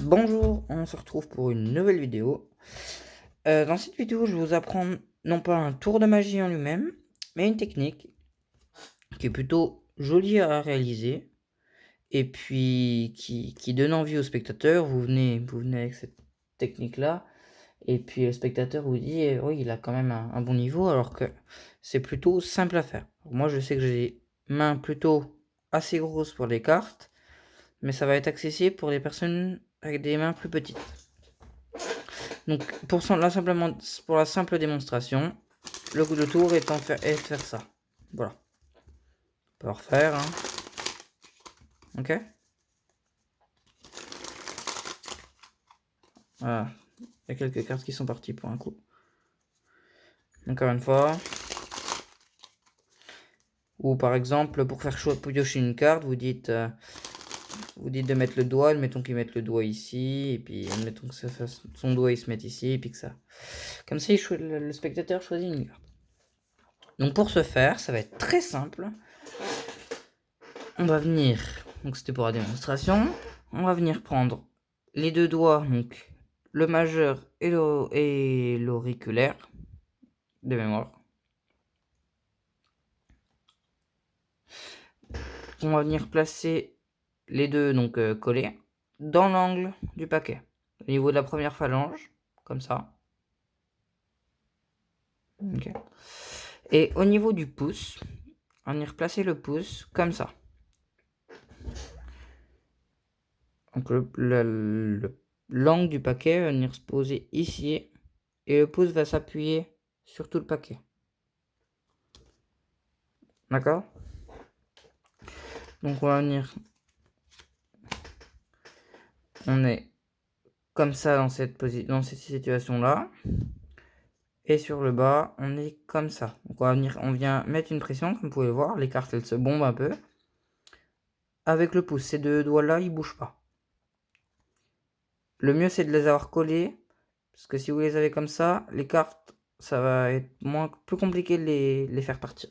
Bonjour, on se retrouve pour une nouvelle vidéo. Dans cette vidéo, je vais vous apprendre non pas un tour de magie en lui-même, mais une technique qui est plutôt jolie à réaliser et puis qui donne envie au spectateur. Vous venez avec cette technique-là et puis le spectateur vous dit oui, il a quand même un bon niveau alors que c'est plutôt simple à faire. Moi, je sais que j'ai des mains plutôt assez grosses pour les cartes, mais ça va être accessible pour les personnes avec des mains plus petites. Donc pour la simple démonstration, le tour est de faire ça. Voilà. On peut refaire. Hein. Ok. Voilà. Il y a quelques cartes qui sont parties pour un coup. Encore une fois. Ou par exemple, pour faire choix, pour piocher une carte, vous dites de mettre le doigt. Admettons qu'il mette le doigt ici. Et puis admettons que son doigt il se mette ici. Et puis que ça. Comme ça, le spectateur choisit une carte. Donc pour ce faire, ça va être très simple. On va venir, donc c'était pour la démonstration, on va venir prendre les deux doigts, donc le majeur et l'auriculaire, de mémoire. On va venir placer les deux, donc collés, dans l'angle du paquet, au niveau de la première phalange, comme ça. Okay. Et au niveau du pouce, on va venir placer le pouce, comme ça. Donc l'angle du paquet va venir se poser ici, et le pouce va s'appuyer sur tout le paquet. D'accord? Donc on va venir. On est comme ça dans cette situation-là. Et sur le bas, on est comme ça. Donc on vient mettre une pression, comme vous pouvez voir. Les cartes, elles se bombent un peu. Avec le pouce, ces deux doigts-là, ils bougent pas. Le mieux, c'est de les avoir collés. Parce que si vous les avez comme ça, les cartes, ça va être plus compliqué de les faire partir.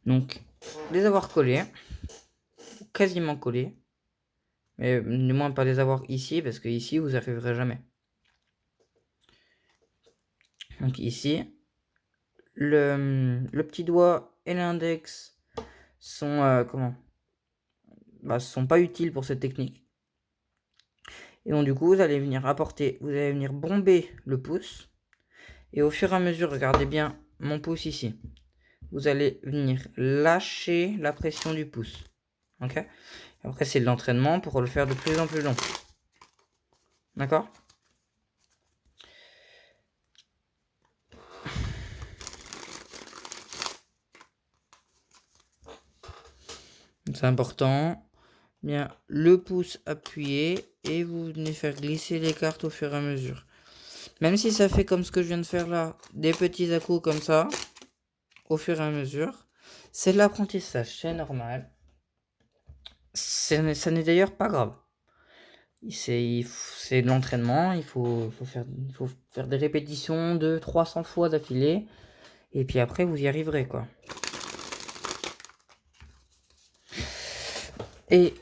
Donc, les avoir collés. Quasiment collés. Mais du moins pas les avoir ici, parce que ici, vous n'y arriverez jamais. Donc ici, le petit doigt et l'index sont sont pas utiles pour cette technique. Et donc du coup, vous allez venir bomber le pouce. Et au fur et à mesure, regardez bien mon pouce ici. Vous allez venir lâcher la pression du pouce. Ok? Après, c'est de l'entraînement pour le faire de plus en plus long. D'accord? C'est important. Bien, le pouce appuyé et vous venez faire glisser les cartes au fur et à mesure. Même si ça fait comme ce que je viens de faire là, des petits à-coups comme ça, au fur et à mesure, c'est de l'apprentissage, c'est normal. Ça n'est d'ailleurs pas grave. C'est de l'entraînement, il faut faire des répétitions de 300 fois d'affilée, et puis après vous y arriverez quoi. Et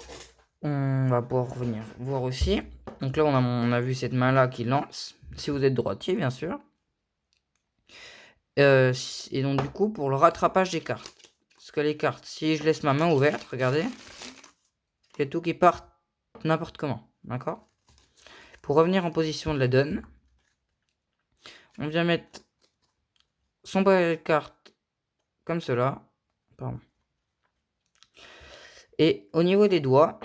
on va pouvoir revenir voir aussi. Donc là on a vu cette main là qui lance, si vous êtes droitier bien sûr. Et donc du coup pour le rattrapage des cartes. Parce que les cartes, si je laisse ma main ouverte, regardez, il y a tout qui part n'importe comment, d'accord? Pour revenir en position de la donne, on vient mettre son paquet de cartes comme cela. Pardon. Et au niveau des doigts,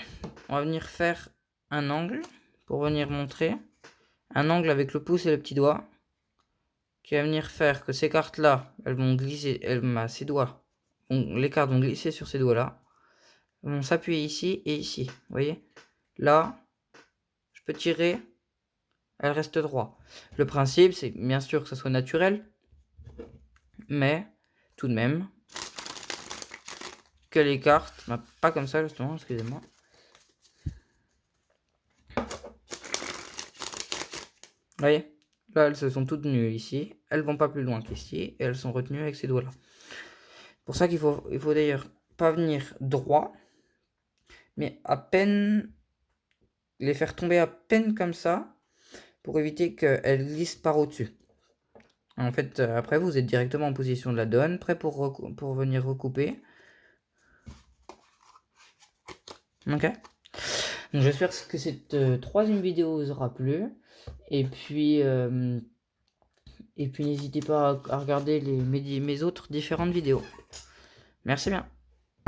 on va venir faire un angle pour venir montrer. Un angle avec le pouce et le petit doigt. Qui va venir faire que ces cartes-là, elles vont glisser, ces doigts, les cartes vont glisser sur ces doigts-là. Elles vont s'appuyer ici et ici. Vous voyez? Là, je peux tirer, elle reste droit. Le principe, c'est bien sûr que ça soit naturel, mais tout de même, que les cartes, pas comme ça justement, excusez-moi. Vous voyez? Là, elles se sont toutes tenues ici. Elles vont pas plus loin qu'ici. Et elles sont retenues avec ces doigts-là. Pour ça qu'il faut d'ailleurs pas venir droit, mais à peine les faire tomber à peine comme ça, pour éviter qu'elles glissent par au-dessus. En fait, après, vous êtes directement en position de la donne, prêt pour venir recouper. Ok. Donc j'espère que cette troisième vidéo vous aura plu. Et puis n'hésitez pas à regarder mes autres différentes vidéos. Merci bien.